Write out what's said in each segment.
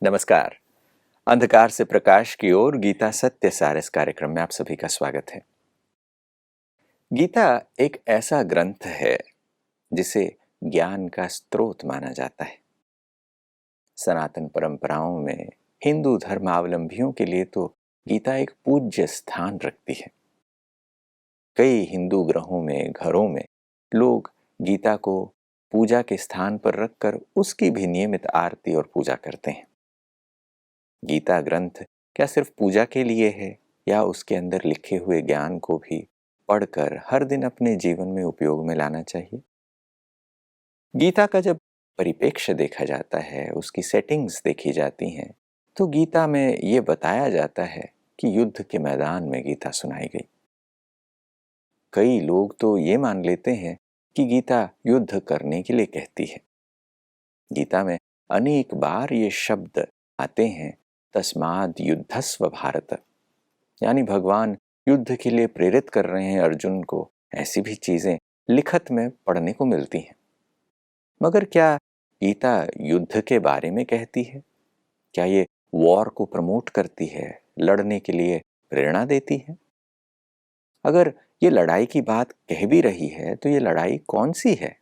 नमस्कार। अंधकार से प्रकाश की ओर गीता सत्य सार इस कार्यक्रम में आप सभी का स्वागत है। गीता एक ऐसा ग्रंथ है जिसे ज्ञान का स्रोत माना जाता है। सनातन परंपराओं में हिंदू धर्मावलंबियों के लिए तो गीता एक पूज्य स्थान रखती है। कई हिंदू ग्रहों में, घरों में लोग गीता को पूजा के स्थान पर रखकर उसकी भी नियमित आरती और पूजा करते हैं। गीता ग्रंथ क्या सिर्फ पूजा के लिए है या उसके अंदर लिखे हुए ज्ञान को भी पढ़कर हर दिन अपने जीवन में उपयोग में लाना चाहिए? गीता का जब परिप्रेक्ष्य देखा जाता है, उसकी सेटिंग्स देखी जाती हैं, तो गीता में ये बताया जाता है कि युद्ध के मैदान में गीता सुनाई गई। कई लोग तो ये मान लेते हैं कि गीता युद्ध करने के लिए कहती है। गीता में अनेक बार ये शब्द आते हैं, तस्माद् युद्धस्व भारत, यानी भगवान युद्ध के लिए प्रेरित कर रहे हैं अर्जुन को। ऐसी भी चीजें लिखत में पढ़ने को मिलती हैं। मगर क्या गीता युद्ध के बारे में कहती है? क्या ये वॉर को प्रमोट करती है, लड़ने के लिए प्रेरणा देती है? अगर ये लड़ाई की बात कह भी रही है तो ये लड़ाई कौन सी है?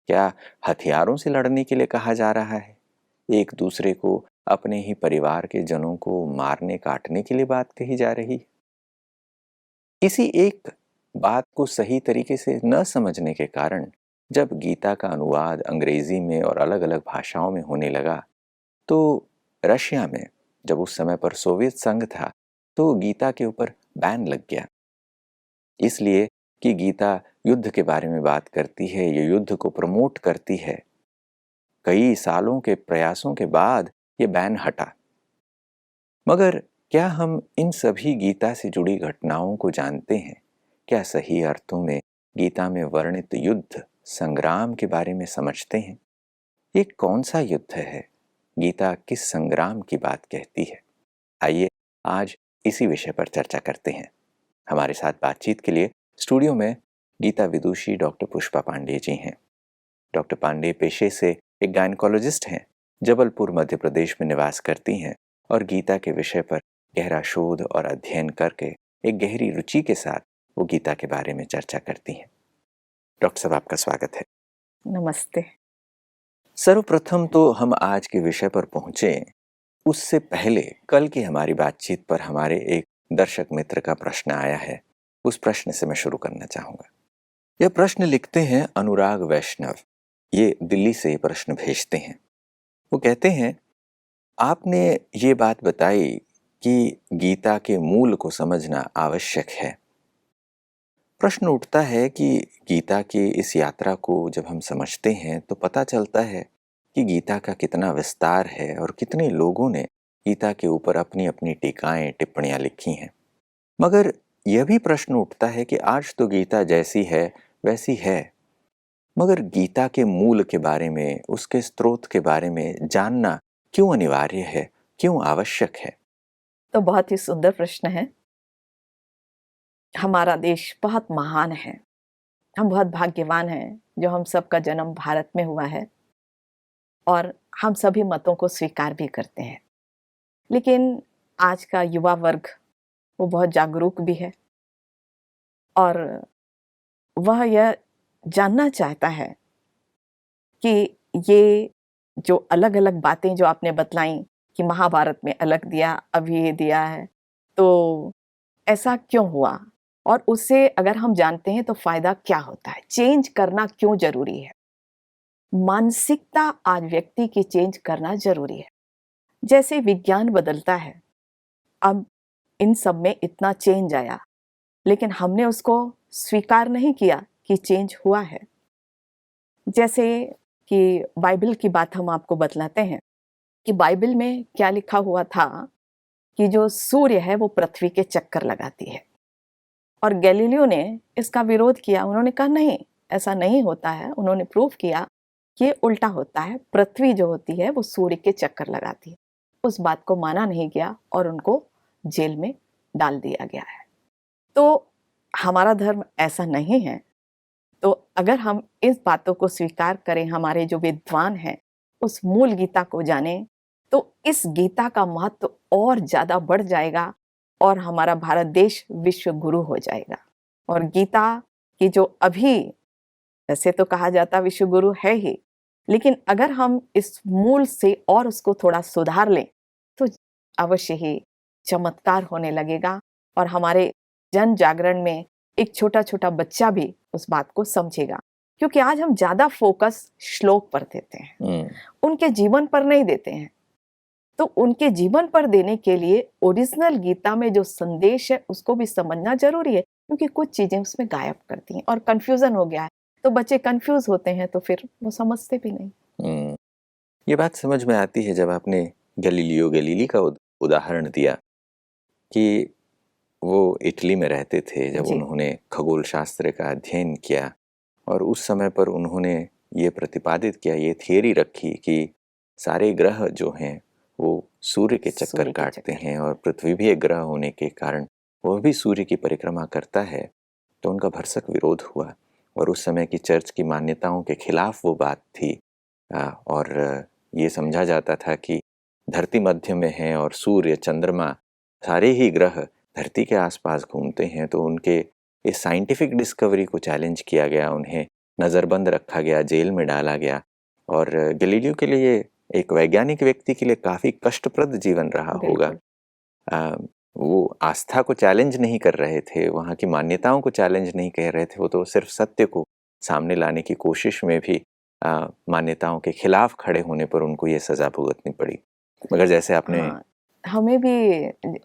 क्या हथियारों से लड़ने के लिए कहा जा रहा है? एक दूसरे को, अपने ही परिवार के जनों को मारने काटने के लिए बात कही जा रही? इसी एक बात को सही तरीके से न समझने के कारण जब गीता का अनुवाद अंग्रेजी में और अलग अलग भाषाओं में होने लगा, तो रशिया में, जब उस समय पर सोवियत संघ था, तो गीता के ऊपर बैन लग गया। इसलिए कि गीता युद्ध के बारे में बात करती है, ये युद्ध को प्रमोट करती है। कई सालों के प्रयासों के बाद ये बैन हटा। मगर क्या हम इन सभी गीता से जुड़ी घटनाओं को जानते हैं? क्या सही अर्थों में गीता में वर्णित युद्ध, संग्राम के बारे में समझते हैं? ये कौन सा युद्ध है? गीता किस संग्राम की बात कहती है? आइए आज इसी विषय पर चर्चा करते हैं। हमारे साथ बातचीत के लिए स्टूडियो में गीता विदुषी डॉक्टर पुष्पा पांडे जी हैं। डॉक्टर पांडे पेशे से एक गायनकोलॉजिस्ट हैं, जबलपुर मध्य प्रदेश में निवास करती हैं और गीता के विषय पर गहरा शोध और अध्ययन करके एक गहरी रुचि के साथ वो गीता के बारे में चर्चा करती हैं। डॉक्टर साहब, आपका स्वागत है। नमस्ते। सर्वप्रथम तो हम आज के विषय पर पहुंचे उससे पहले कल की हमारी बातचीत पर हमारे एक दर्शक मित्र का प्रश्न आया है। उस प्रश्न से मैं शुरू करना चाहूंगा। यह प्रश्न लिखते हैं अनुराग वैष्णव। ये दिल्ली से ये प्रश्न भेजते हैं। वो कहते हैं, आपने ये बात बताई कि गीता के मूल को समझना आवश्यक है। प्रश्न उठता है कि गीता की इस यात्रा को जब हम समझते हैं तो पता चलता है कि गीता का कितना विस्तार है और कितने लोगों ने गीता के ऊपर अपनी अपनी टीकाएं, टिप्पणियां लिखी हैं। मगर यह भी प्रश्न उठता है कि आज तो गीता जैसी है वैसी है, मगर गीता के मूल के बारे में, उसके स्रोत के बारे में जानना क्यों अनिवार्य है, क्यों आवश्यक है? तो बहुत ही सुंदर प्रश्न है। हमारा देश बहुत महान है। हम बहुत भाग्यवान हैं जो हम सबका जन्म भारत में हुआ है और हम सभी मतों को स्वीकार भी करते हैं। लेकिन आज का युवा वर्ग वो बहुत जागरूक भी है और वह यह जानना चाहता है कि ये जो अलग-अलग बातें जो आपने बतलाई कि महाभारत में अलग दिया, अब ये दिया है, तो ऐसा क्यों हुआ? और उससे अगर हम जानते हैं तो फ़ायदा क्या होता है? चेंज करना क्यों ज़रूरी है? मानसिकता आज व्यक्ति की चेंज करना ज़रूरी है। जैसे विज्ञान बदलता है, अब इन सब में इतना चेंज आया, लेकिन हमने उसको स्वीकार नहीं किया कि चेंज हुआ है। जैसे कि बाइबल की बात हम आपको बतलाते हैं कि बाइबल में क्या लिखा हुआ था कि जो सूर्य है वो पृथ्वी के चक्कर लगाती है और गैलीलियो ने इसका विरोध किया। उन्होंने कहा नहीं, ऐसा नहीं होता है। उन्होंने प्रूव किया कि ये उल्टा होता है, पृथ्वी जो होती है वो सूर्य के चक्कर लगाती है। उस बात को माना नहीं गया और उनको जेल में डाल दिया गया है। तो हमारा धर्म ऐसा नहीं है। तो अगर हम इस बातों को स्वीकार करें, हमारे जो विद्वान हैं उस मूल गीता को जानें, तो इस गीता का महत्व और ज्यादा बढ़ जाएगा और हमारा भारत देश विश्व गुरु हो जाएगा। और गीता की जो अभी, वैसे तो कहा जाता विश्व गुरु है ही, लेकिन अगर हम इस मूल से और उसको थोड़ा सुधार लें तो अवश्य ही चमत्कार होने लगेगा और हमारे जन जागरण में एक छोटा छोटा बच्चा भी उस बात को समझेगा। क्योंकि आज हम ज्यादा फोकस श्लोक पर देते हैं, उनके जीवन पर नहीं देते हैं। तो उनके जीवन पर देने के लिए ओरिजिनल गीता में जो संदेश है उसको भी समझना जरूरी है, क्योंकि कुछ चीजें उसमें गायब करती हैं और कंफ्यूजन हो गया है, तो बच्चे कंफ्यूज होते हैं तो फिर वो समझते भी नहीं। ये बात समझ में आती है जब आपने गैलीलियो गैलीली का उदाहरण दिया कि वो इटली में रहते थे जब जी। उन्होंने खगोल शास्त्र का अध्ययन किया और उस समय पर उन्होंने ये प्रतिपादित किया, ये थियरी रखी कि सारे ग्रह जो हैं वो सूर्य के चक्कर काटते हैं और पृथ्वी भी एक ग्रह होने के कारण वह भी सूर्य की परिक्रमा करता है। तो उनका भरसक विरोध हुआ और उस समय की चर्च की मान्यताओं के खिलाफ वो बात थी। और ये समझा जाता था कि धरती मध्य में है और सूर्य चंद्रमा सारे ही ग्रह धरती के आसपास घूमते हैं। तो उनके इस साइंटिफिक डिस्कवरी को चैलेंज किया गया, उन्हें नज़रबंद रखा गया, जेल में डाला गया। और गैलीलियो के लिए, एक वैज्ञानिक व्यक्ति के लिए काफ़ी कष्टप्रद जीवन रहा होगा। वो आस्था को चैलेंज नहीं कर रहे थे, वहाँ की मान्यताओं को चैलेंज नहीं कह रहे थे, वो तो सिर्फ सत्य को सामने लाने की कोशिश में भी मान्यताओं के खिलाफ खड़े होने पर उनको ये सज़ा भुगतनी पड़ी। मगर जैसे आपने हमें भी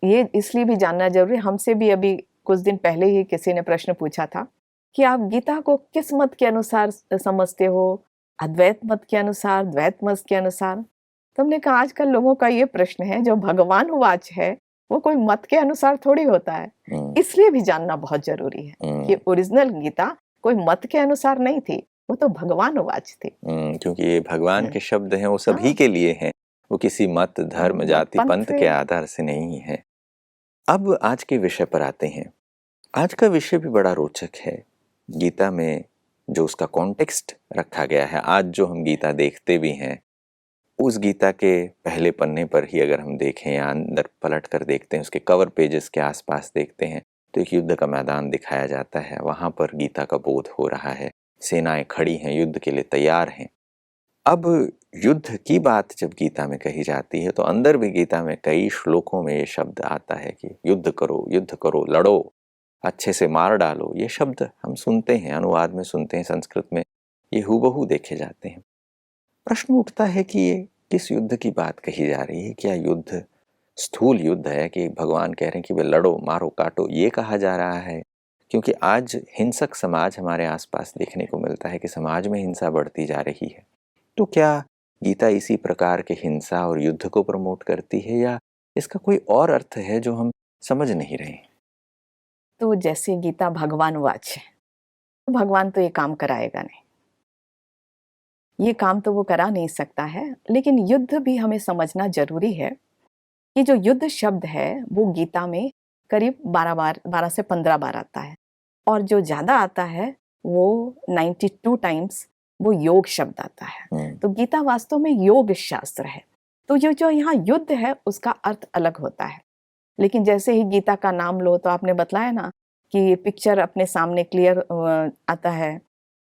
ये इसलिए भी जानना जरूरी, हमसे भी अभी कुछ दिन पहले ही किसी ने प्रश्न पूछा था कि आप गीता को किस मत के अनुसार समझते हो, अद्वैत मत के अनुसार, द्वैत मत के अनुसार? तो हमने कहा आजकल लोगों का ये प्रश्न है, जो भगवान वाच है वो कोई मत के अनुसार थोड़ी होता है। इसलिए भी जानना बहुत जरूरी है कि ओरिजिनल गीता कोई मत के अनुसार नहीं थी, वो तो भगवान वाच थी। क्योंकि ये भगवान के शब्द हैं, वो सभी के लिए हैं, वो किसी मत, धर्म, जाति, पंथ के आधार से नहीं है। अब आज के विषय पर आते हैं। आज का विषय भी बड़ा रोचक है। गीता में जो उसका कॉन्टेक्स्ट रखा गया है, आज जो हम गीता देखते भी हैं, उस गीता के पहले पन्ने पर ही अगर हम देखें या अंदर पलट कर देखते हैं, उसके कवर पेजेस के आसपास देखते हैं, तो एक युद्ध का मैदान दिखाया जाता है। वहाँ पर गीता का बोध हो रहा है, सेनाएं खड़ी हैं, युद्ध के लिए तैयार हैं। अब युद्ध की बात जब गीता में कही जाती है तो अंदर भी गीता में कई श्लोकों में ये शब्द आता है कि युद्ध करो, लड़ो, अच्छे से मार डालो। ये शब्द हम सुनते हैं, अनुवाद में सुनते हैं, संस्कृत में ये हूबहू देखे जाते हैं। प्रश्न उठता है कि ये किस युद्ध की बात कही जा रही है? क्या युद्ध स्थूल युद्ध है कि भगवान कह रहे हैं कि वे लड़ो, मारो, काटो, ये कहा जा रहा है? क्योंकि आज हिंसक समाज हमारे आसपास देखने को मिलता है कि समाज में हिंसा बढ़ती जा रही है। तो क्या गीता इसी प्रकार के हिंसा और युद्ध को प्रमोट करती है या इसका कोई और अर्थ है जो हम समझ नहीं रहे? तो जैसे गीता भगवान वाच है, भगवान तो ये काम कराएगा नहीं, ये काम तो वो करा नहीं सकता है। लेकिन युद्ध भी हमें समझना जरूरी है कि जो युद्ध शब्द है वो गीता में करीब 12 से 15 बार आता है, और जो ज्यादा आता है वो 92 टाइम्स वो योग शब्द आता है। तो गीता वास्तव में योग शास्त्र है। तो ये जो यहाँ युद्ध है उसका अर्थ अलग होता है। लेकिन जैसे ही गीता का नाम लो तो आपने बतलाया ना कि पिक्चर अपने सामने क्लियर आता है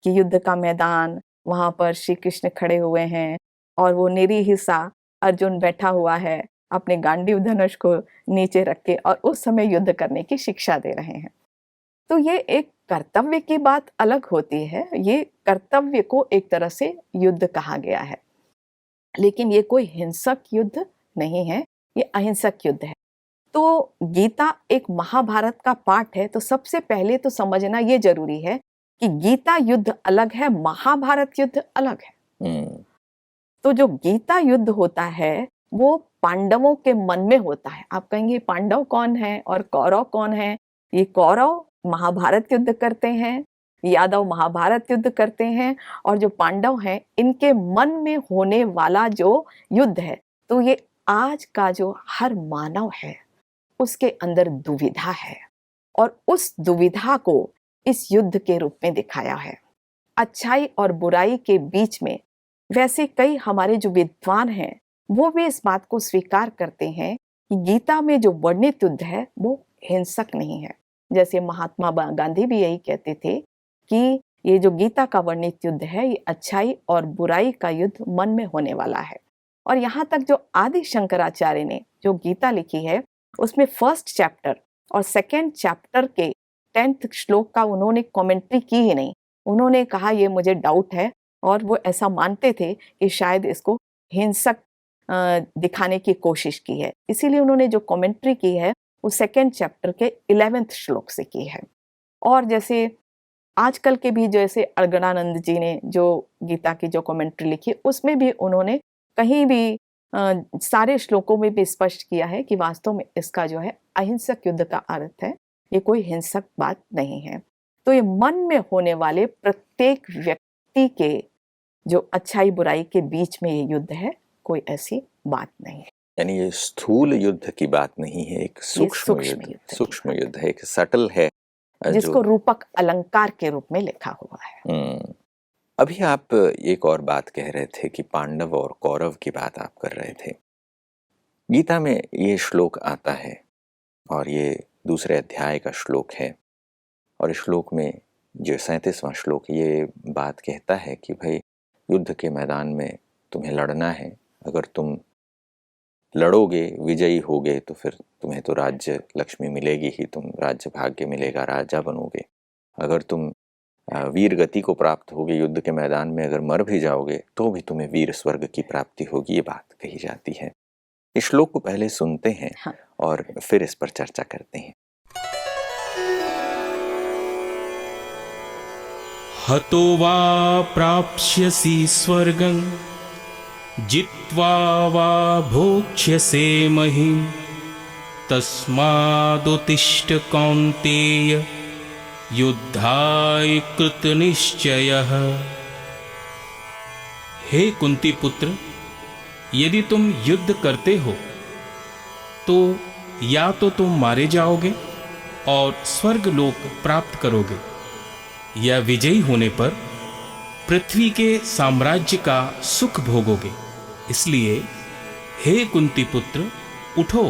कि युद्ध का मैदान, वहां पर श्री कृष्ण खड़े हुए हैं और वो निरीह सा अर्जुन बैठा हुआ है अपने गांडीव धनुष को नीचे रख के, और उस समय युद्ध करने की शिक्षा दे रहे हैं। तो ये एक कर्तव्य की बात अलग होती है, ये कर्तव्य को एक तरह से युद्ध कहा गया है, लेकिन ये कोई हिंसक युद्ध नहीं है, ये अहिंसक युद्ध है। तो गीता एक महाभारत का पाठ है, तो सबसे पहले तो समझना ये जरूरी है कि गीता युद्ध अलग है, महाभारत युद्ध अलग है। तो जो गीता युद्ध होता है वो पांडवों के मन में होता है। आप कहेंगे पांडव कौन है और कौरव कौन है? ये कौरव महाभारत युद्ध करते हैं, यादव महाभारत युद्ध करते हैं, और जो पांडव हैं इनके मन में होने वाला जो युद्ध है, तो ये आज का जो हर मानव है उसके अंदर दुविधा है, और उस दुविधा को इस युद्ध के रूप में दिखाया है। अच्छाई और बुराई के बीच में वैसे कई हमारे जो विद्वान हैं वो भी इस बात को स्वीकार करते हैं कि गीता में जो वर्णित युद्ध है वो हिंसक नहीं है। जैसे महात्मा गांधी भी यही कहते थे कि ये जो गीता का वर्णित युद्ध है, ये अच्छाई और बुराई का युद्ध मन में होने वाला है। और यहाँ तक जो आदि शंकराचार्य ने जो गीता लिखी है, उसमें फर्स्ट चैप्टर और सेकेंड चैप्टर के 10th श्लोक का उन्होंने कमेंट्री की ही नहीं। उन्होंने कहा ये मुझे डाउट है, और वो ऐसा मानते थे कि शायद इसको हिंसक दिखाने की कोशिश की है। इसीलिए उन्होंने जो कमेंट्री की है वो सेकेंड चैप्टर के 11th श्लोक से की है। और जैसे आजकल के भी जैसे अगणानंद जी ने जो गीता की जो कमेंट्री लिखी, उसमें भी उन्होंने कहीं भी सारे श्लोकों में भी स्पष्ट किया है कि वास्तव में इसका जो है अहिंसक युद्ध का अर्थ है, ये कोई हिंसक बात नहीं है। तो ये मन में होने वाले प्रत्येक व्यक्ति के जो अच्छाई बुराई के बीच में ये युद्ध है, कोई ऐसी बात नहीं है। यानी ये स्थूल युद्ध की बात नहीं है, एक सूक्ष्म युद्ध है, एक सटल है, जिसको रूपक अलंकार के रूप में लिखा हुआ है। अभी आप एक और बात कह रहे थे कि पांडव और कौरव की बात आप कर रहे थे। गीता में ये श्लोक आता है और ये दूसरे अध्याय का श्लोक है, और इस श्लोक में जो 37वां श्लोक ये बात कहता है कि भाई युद्ध के मैदान में तुम्हें लड़ना है, अगर तुम लड़ोगे, विजयी होगे, तो फिर तुम्हें तो राज्य लक्ष्मी मिलेगी ही, तुम राज्य भाग्य मिलेगा, राजा बनोगे। अगर तुम वीर गति को प्राप्त होगे युद्ध के मैदान में, अगर मर भी जाओगे तो भी तुम्हें वीर स्वर्ग की प्राप्ति होगी, ये बात कही जाती है। इस श्लोक को पहले सुनते हैं और फिर इस पर चर्चा करते हैं। हतो वा प्राप्स्यसि स्वर्गं जित्वा वा भोक्ष्यसे महीम् तस्मादुत्तिष्ठ कौन्तेय युद्धाय कृतनिश्चयः। हे कुंती पुत्र, यदि तुम युद्ध करते हो तो या तो तुम मारे जाओगे और स्वर्ग लोक प्राप्त करोगे, या विजयी होने पर पृथ्वी के साम्राज्य का सुख भोगोगे। इसलिए हे कुंती पुत्र, उठो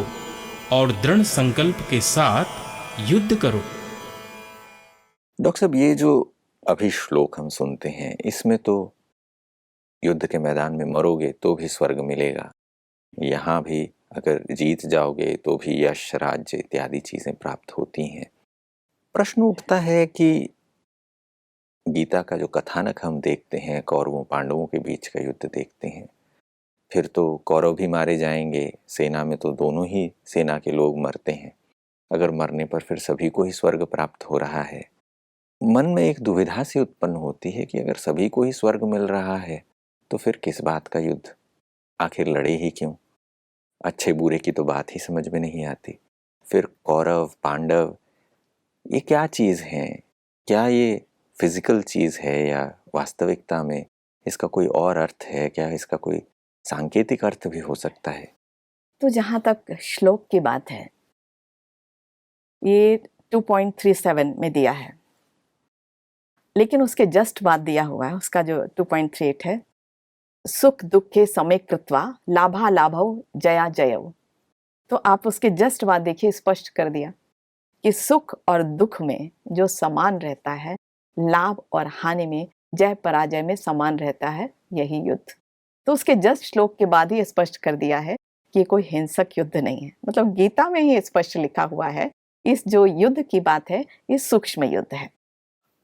और दृढ़ संकल्प के साथ युद्ध करो। डॉक्टर साहब, ये जो अभी श्लोक हम सुनते हैं, इसमें तो युद्ध के मैदान में मरोगे तो भी स्वर्ग मिलेगा, यहाँ भी अगर जीत जाओगे तो भी यश, राज्य इत्यादि चीजें प्राप्त होती हैं। प्रश्न उठता है कि गीता का जो कथानक हम देखते हैं, कौरवों पांडवों के बीच का युद्ध देखते हैं, फिर तो कौरव भी मारे जाएंगे, सेना में तो दोनों ही सेना के लोग मरते हैं। अगर मरने पर फिर सभी को ही स्वर्ग प्राप्त हो रहा है। मन में एक दुविधा सी उत्पन्न होती है कि अगर सभी को ही स्वर्ग मिल रहा है तो फिर किस बात का युद्ध, आखिर लड़े ही क्यों? अच्छे बुरे की तो बात ही समझ में नहीं आती। फिर कौरव पांडव ये क्या चीज़ है? क्या ये फिजिकल चीज़ है या वास्तविकता में इसका कोई और अर्थ है? क्या इसका कोई सांकेतिक अर्थ भी हो सकता है? तो जहाँ तक श्लोक की बात है, ये 2.37 में दिया है, लेकिन उसके जस्ट बाद दिया हुआ है उसका जो 2.38 है, सुख दुखे समे कृत्वा लाभा लाभव जया जयव। तो आप उसके जस्ट बाद देखिए, स्पष्ट कर दिया कि सुख और दुख में जो समान रहता है, लाभ और हानि में, जय पराजय में समान रहता है, यही युद्ध। तो उसके जस्ट श्लोक के बाद ही स्पष्ट कर दिया है कि कोई हिंसक युद्ध नहीं है। मतलब गीता में ही स्पष्ट लिखा हुआ है, इस जो युद्ध की बात है ये सूक्ष्म युद्ध है।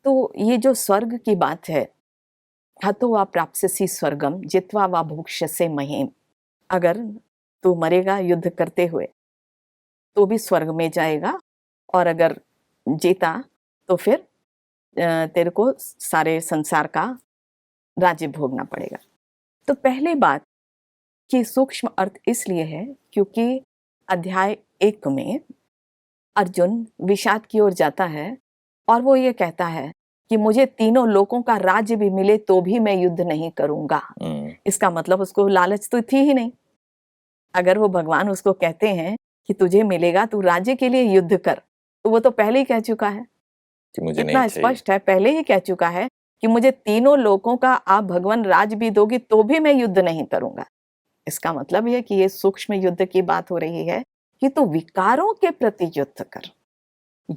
तो ये जो स्वर्ग की बात है, हतो वा प्राप्स्यसि स्वर्गम जित्वा वा भोक्ष्यसे महीम्, अगर तू मरेगा युद्ध करते हुए तो भी स्वर्ग में जाएगा, और अगर जीता तो फिर तेरे को सारे संसार का राज्य भोगना पड़ेगा। तो पहली बात कि सूक्ष्म अर्थ इसलिए है क्योंकि अध्याय 1 में अर्जुन विषाद की ओर जाता है और वो ये कहता है कि मुझे तीनों लोकों का राज्य भी मिले तो भी मैं युद्ध नहीं करूंगा। इसका मतलब उसको लालच तो थी ही नहीं। अगर वो भगवान उसको कहते हैं कि तुझे मिलेगा, तू राज्य के लिए युद्ध कर, तो वो तो पहले ही कह चुका है कि मुझे इतना स्पष्ट है, पहले ही कह चुका है कि मुझे तीनों लोकों का आप भगवान राज भी दोगी तो भी मैं युद्ध नहीं करूंगा। इसका मतलब ये कि ये सूक्ष्म युद्ध की बात हो रही है कि तू विकारों के प्रति युद्ध कर।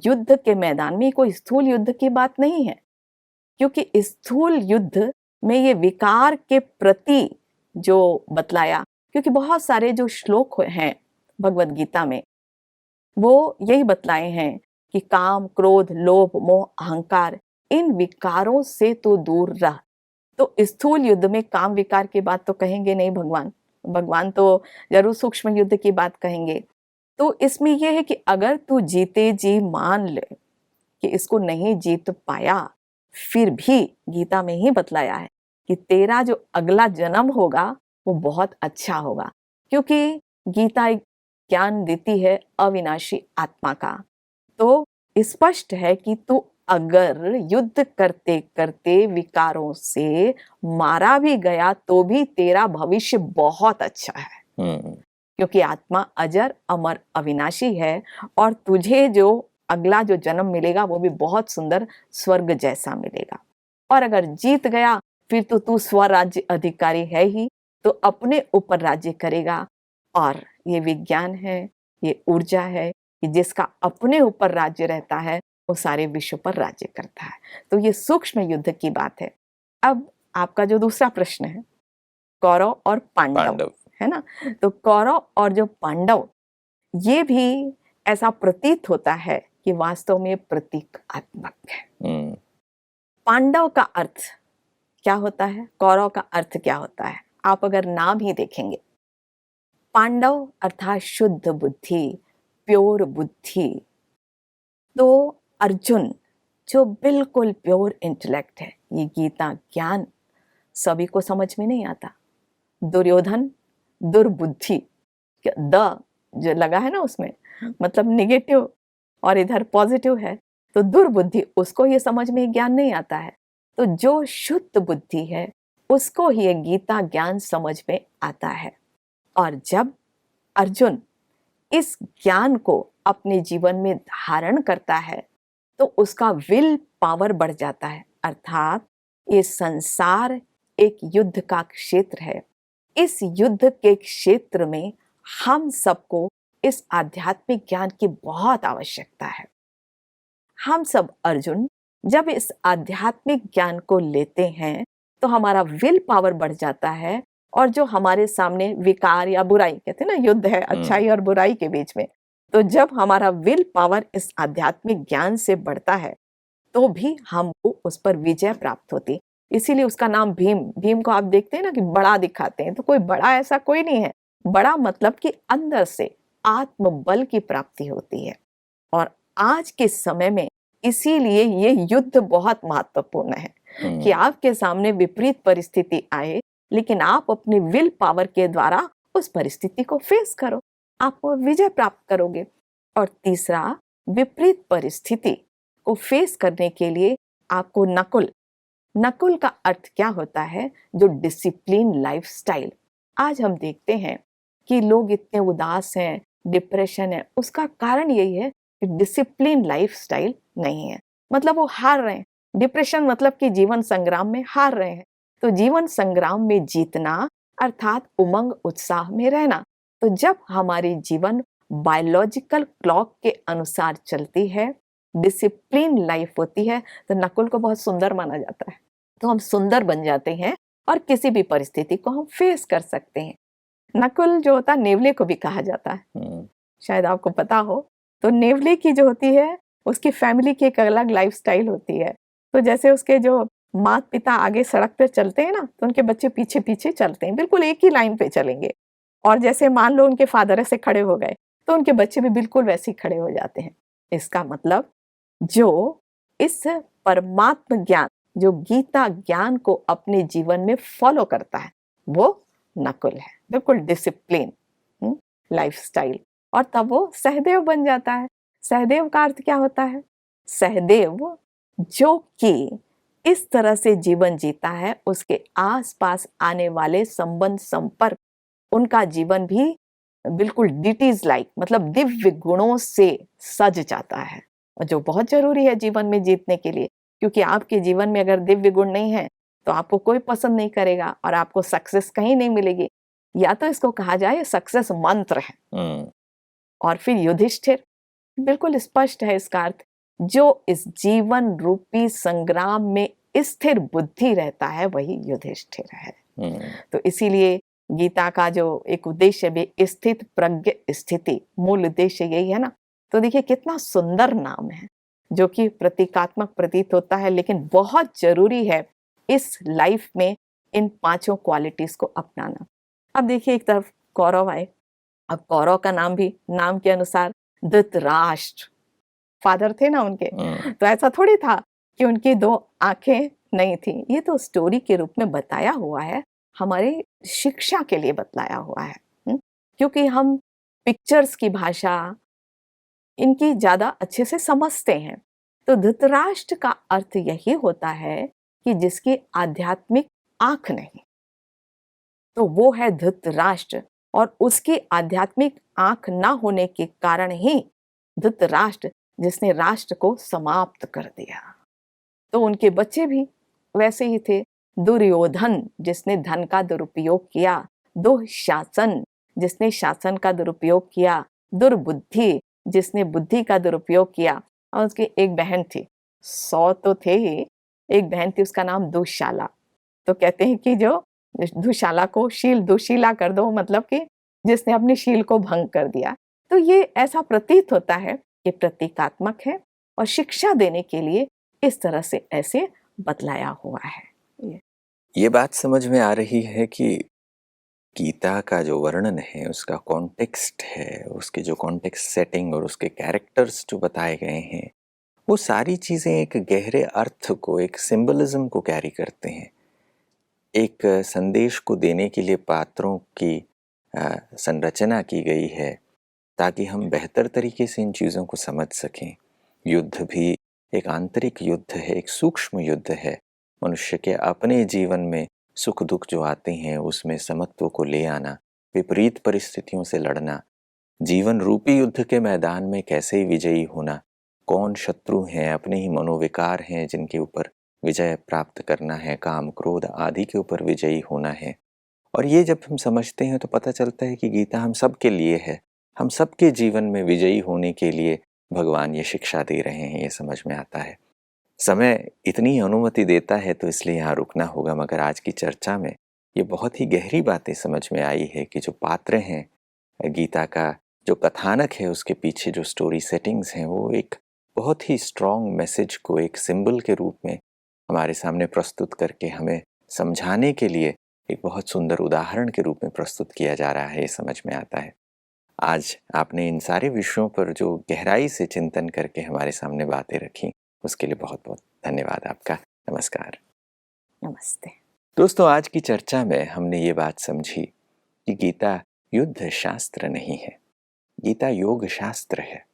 युद्ध के मैदान में कोई स्थूल युद्ध की बात नहीं है, क्योंकि स्थूल युद्ध में ये विकार के प्रति जो बतलाया, क्योंकि बहुत सारे जो श्लोक हैं भगवत गीता में वो यही बतलाए हैं कि काम, क्रोध, लोभ, मोह, अहंकार, इन विकारों से तो दूर रह। तो स्थूल युद्ध में काम विकार की बात तो कहेंगे नहीं भगवान, भगवान तो जरूर सूक्ष्म युद्ध की बात कहेंगे। तो इसमें यह है कि अगर तू जीते जी मान ले कि इसको नहीं जीत पाया, फिर भी गीता में ही बतलाया है कि तेरा जो अगला जन्म होगा वो बहुत अच्छा होगा, क्योंकि गीता ज्ञान देती है अविनाशी आत्मा का। तो स्पष्ट है कि तू अगर युद्ध करते करते विकारों से मारा भी गया तो भी तेरा भविष्य बहुत अच्छा है, क्योंकि आत्मा अजर, अमर, अविनाशी है और तुझे जो अगला जो जन्म मिलेगा वो भी बहुत सुंदर स्वर्ग जैसा मिलेगा। और अगर जीत गया फिर तो तू स्वराज्य अधिकारी है ही, तो अपने ऊपर राज्य करेगा। और ये विज्ञान है, ये ऊर्जा है कि जिसका अपने ऊपर राज्य रहता है वो सारे विश्व पर राज्य करता है। तो ये सूक्ष्म युद्ध की बात है। अब आपका जो दूसरा प्रश्न है, कौरव और पांडव, है ना, तो कौरव और जो पांडव, ये भी ऐसा प्रतीत होता है कि वास्तव में प्रतीकात्मक है। पांडव का अर्थ क्या होता है, कौरव का अर्थ क्या होता है, आप अगर नाम ही देखेंगे, पांडव अर्थात शुद्ध बुद्धि, प्योर बुद्धि। तो अर्जुन जो बिल्कुल प्योर इंटेलेक्ट है, ये गीता ज्ञान सभी को समझ में नहीं आता। दुर्योधन दुर्बुद्धि, द जो लगा है ना उसमें मतलब निगेटिव और इधर पॉजिटिव है, तो दुर्बुद्धि, उसको ये समझ में ज्ञान नहीं आता है। तो जो शुद्ध बुद्धि है उसको ही ये गीता ज्ञान समझ में आता है। और जब अर्जुन इस ज्ञान को अपने जीवन में धारण करता है तो उसका विल पावर बढ़ जाता है। अर्थात ये संसार एक युद्ध का क्षेत्र है। इस युद्ध के क्षेत्र में हम सबको इस आध्यात्मिक ज्ञान की बहुत आवश्यकता है। हम सब अर्जुन जब इस आध्यात्मिक ज्ञान को लेते हैं तो हमारा विल पावर बढ़ जाता है, और जो हमारे सामने विकार या बुराई, कहते हैं ना युद्ध है अच्छाई और बुराई के बीच में, तो जब हमारा विल पावर इस आध्यात्मिक ज्ञान से बढ़ता है तो भी हमको उस पर विजय प्राप्त होती। इसीलिए उसका नाम भीम। भीम को आप देखते हैं ना कि बड़ा दिखाते हैं, तो कोई बड़ा ऐसा कोई नहीं है। बड़ा मतलब कि अंदर से आत्मबल की प्राप्ति होती है। और आज के समय में इसीलिए ये युद्ध बहुत महत्वपूर्ण है कि आपके सामने विपरीत परिस्थिति आए, लेकिन आप अपने विल पावर के द्वारा उस परिस्थिति को फेस करो, आप विजय प्राप्त करोगे। और तीसरा, विपरीत परिस्थिति को फेस करने के लिए आपको नकुल, नकुल का अर्थ क्या होता है, जो डिसिप्लिन लाइफस्टाइल। आज हम देखते हैं कि लोग इतने उदास हैं, डिप्रेशन है, उसका कारण यही है कि डिसिप्लिन लाइफस्टाइल नहीं है। मतलब वो हार रहे हैं। डिप्रेशन मतलब कि जीवन संग्राम में हार रहे हैं। तो जीवन संग्राम में जीतना अर्थात उमंग उत्साह में रहना। तो जब हमारी जीवन बायोलॉजिकल क्लॉक के अनुसार चलती है, डिसिप्लिन लाइफ होती है, तो नकुल को बहुत सुंदर माना जाता है। तो हम सुंदर बन जाते हैं और किसी भी परिस्थिति को हम फेस कर सकते हैं। नकुल जो होता है नेवले को भी कहा जाता है, शायद आपको पता हो। तो नेवले की जो होती है उसकी फैमिली की एक अलग लाइफस्टाइल होती है। तो जैसे उसके जो माता पिता आगे सड़क पर चलते हैं ना, तो उनके बच्चे पीछे पीछे चलते हैं, बिल्कुल एक ही लाइन पे चलेंगे। और जैसे मान लो उनके फादर ऐसे खड़े हो गए तो उनके बच्चे भी बिल्कुल वैसे ही खड़े हो जाते हैं। इसका मतलब जो इस परमात्म ज्ञान, जो गीता ज्ञान को अपने जीवन में फॉलो करता है, वो नकुल है, बिल्कुल डिसिप्लिन लाइफस्टाइल। और तब वो सहदेव बन जाता है। सहदेव का अर्थ क्या होता है? सहदेव जो कि इस तरह से जीवन जीता है, उसके आसपास आने वाले संबंध संपर्क, उनका जीवन भी बिल्कुल डिटीज लाइक, मतलब दिव्य गुणों से सज जाता है, जो बहुत जरूरी है जीवन में जीतने के लिए। क्योंकि आपके जीवन में अगर दिव्य गुण नहीं है तो आपको कोई पसंद नहीं करेगा और आपको सक्सेस कहीं नहीं मिलेगी। या तो इसको कहा जाए सक्सेस मंत्र है। और फिर युधिष्ठिर, बिल्कुल स्पष्ट है इसका अर्थ, जो इस जीवन रूपी संग्राम में स्थिर बुद्धि रहता है वही युधिष्ठिर है। तो इसीलिए गीता का जो एक उद्देश्य भी स्थित प्रज्ञ स्थिति, मूल उद्देश्य यही है ना। तो देखिए कितना सुंदर नाम है, जो कि प्रतीकात्मक प्रतीत होता है, लेकिन बहुत जरूरी है इस लाइफ में इन 5 क्वालिटीज को अपनाना। अब देखिए एक तरफ कौरव आए, अब कौरव का नाम भी नाम के अनुसार धृतराष्ट्र फादर थे ना उनके, तो ऐसा थोड़ी था कि उनकी 2 आंखें नहीं थी। ये तो स्टोरी के रूप में बताया हुआ है, हमारे शिक्षा के लिए बतलाया हुआ है। क्योंकि हम पिक्चर्स की भाषा इनकी ज्यादा अच्छे से समझते हैं। तो धृतराष्ट्र का अर्थ यही होता है कि जिसकी आध्यात्मिक आंख नहीं, तो वो है धृतराष्ट्र। और उसकी आध्यात्मिक आंख ना होने के कारण ही धृतराष्ट्र, जिसने राष्ट्र को समाप्त कर दिया। तो उनके बच्चे भी वैसे ही थे। दुर्योधन, जिसने धन का दुरुपयोग किया, दुःशासन, जिसने शासन का दुरुपयोग किया, दुर्बुद्धि, जिसने बुद्धि का दुरुपयोग किया। और उसकी एक बहन थी, 100 तो थे ही, एक बहन थी उसका नाम दुशाला। तो कहते हैं कि जो दुशाला को दुशीला कर दो, मतलब कि जिसने अपनी शील को भंग कर दिया। तो ये ऐसा प्रतीत होता है कि प्रतीकात्मक है और शिक्षा देने के लिए इस तरह से ऐसे बतलाया हुआ है। ये बात समझ में आ रही है कि गीता का जो वर्णन है, उसका कॉन्टेक्स्ट है, उसके जो कॉन्टेक्स्ट सेटिंग और उसके कैरेक्टर्स जो बताए गए हैं, वो सारी चीज़ें एक गहरे अर्थ को, एक सिंबलिज्म को कैरी करते हैं। एक संदेश को देने के लिए पात्रों की संरचना की गई है ताकि हम बेहतर तरीके से इन चीज़ों को समझ सकें। युद्ध भी एक आंतरिक युद्ध है, एक सूक्ष्म युद्ध है। मनुष्य के अपने जीवन में सुख दुख जो आते हैं उसमें समत्व को ले आना, विपरीत परिस्थितियों से लड़ना, जीवन रूपी युद्ध के मैदान में कैसे विजयी होना, कौन शत्रु हैं, अपने ही मनोविकार हैं जिनके ऊपर विजय प्राप्त करना है, काम क्रोध आदि के ऊपर विजयी होना है। और ये जब हम समझते हैं तो पता चलता है कि गीता हम सब के लिए है, हम सबके जीवन में विजयी होने के लिए भगवान ये शिक्षा दे रहे हैं। ये समझ में आता है। समय इतनी अनुमति देता है तो इसलिए यहाँ रुकना होगा, मगर आज की चर्चा में ये बहुत ही गहरी बातें समझ में आई है कि जो पात्र हैं, गीता का जो कथानक है, उसके पीछे जो स्टोरी सेटिंग्स हैं, वो एक बहुत ही स्ट्रॉन्ग मैसेज को एक सिंबल के रूप में हमारे सामने प्रस्तुत करके हमें समझाने के लिए एक बहुत सुंदर उदाहरण के रूप में प्रस्तुत किया जा रहा है। ये समझ में आता है। आज आपने इन सारे विषयों पर जो गहराई से चिंतन करके हमारे सामने बातें रखी, उसके लिए बहुत बहुत धन्यवाद आपका। नमस्कार। नमस्ते दोस्तों, आज की चर्चा में हमने ये बात समझी कि गीता युद्ध शास्त्र नहीं है, गीता योग शास्त्र है।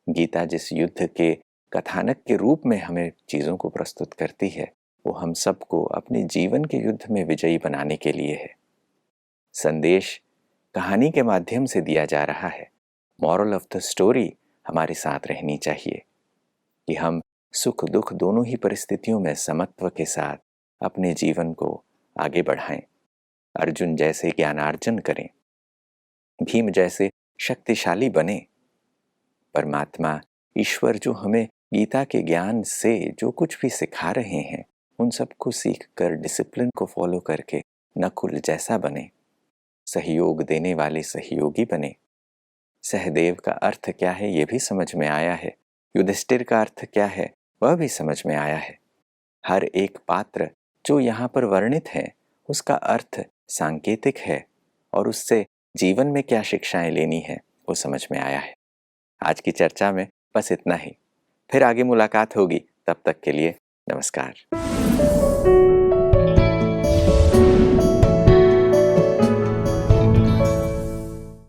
गीता जिस युद्ध के कथानक के रूप में हमें चीज़ों को प्रस्तुत करती है, वो हम सबको अपने जीवन के युद्ध में विजयी बनाने के लिए है। संदेश कहानी के माध्यम से दिया जा रहा है। मॉरल ऑफ द स्टोरी हमारे साथ रहनी चाहिए कि हम सुख दुख दोनों ही परिस्थितियों में समत्व के साथ अपने जीवन को आगे बढ़ाएं। अर्जुन जैसे ज्ञानार्जन करें, भीम जैसे शक्तिशाली बने। परमात्मा ईश्वर जो हमें गीता के ज्ञान से जो कुछ भी सिखा रहे हैं, उन सबको सीख कर डिसिप्लिन को फॉलो करके नकुल जैसा बने, सहयोग देने वाले सहयोगी बने। सहदेव का अर्थ क्या है ये भी समझ में आया है, युधिष्ठिर का अर्थ क्या है वह भी समझ में आया है। हर एक पात्र जो यहाँ पर वर्णित है उसका अर्थ सांकेतिक है और उससे जीवन में क्या शिक्षाएं लेनी है वो समझ में आया है। आज की चर्चा में बस इतना ही, फिर आगे मुलाकात होगी। तब तक के लिए नमस्कार।